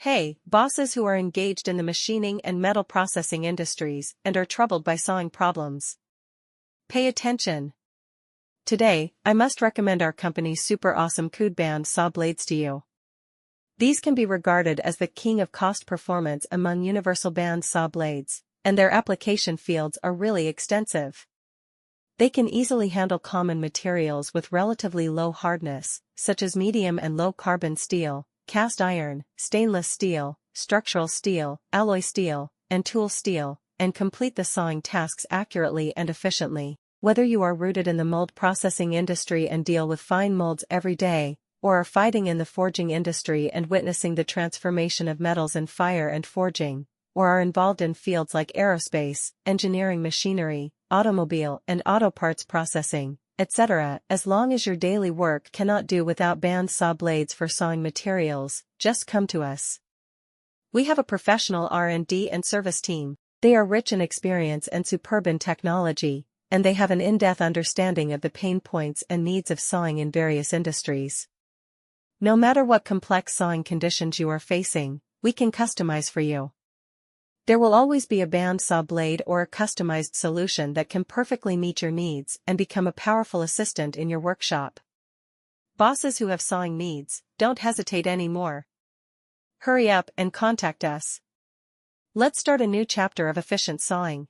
Hey, bosses who are engaged in the machining and metal processing industries and are troubled by sawing problems. Pay attention. Today, I must recommend our company's super awesome Cgoodsaw blades to you. These can be regarded as the king of cost performance among universal band saw blades, and their application fields are really extensive. They can easily handle common materials with relatively low hardness, such as medium and low carbon steel, cast iron, stainless steel, structural steel, alloy steel, and tool steel, and complete the sawing tasks accurately and efficiently. Whether you are rooted in the mold processing industry and deal with fine molds every day, or are fighting in the forging industry and witnessing the transformation of metals in fire and forging, or are involved in fields like aerospace, engineering machinery, automobile and auto parts processing, etc., as long as your daily work cannot do without band saw blades for sawing materials, just come to us. We have a professional R&D and service team. They are rich in experience and superb in technology, and they have an in-depth understanding of the pain points and needs of sawing in various industries. No matter what complex sawing conditions you are facing, we can customize for you. There will always be a band saw blade or a customized solution that can perfectly meet your needs and become a powerful assistant in your workshop. Bosses who have sawing needs, don't hesitate anymore. Hurry up and contact us. Let's start a new chapter of efficient sawing.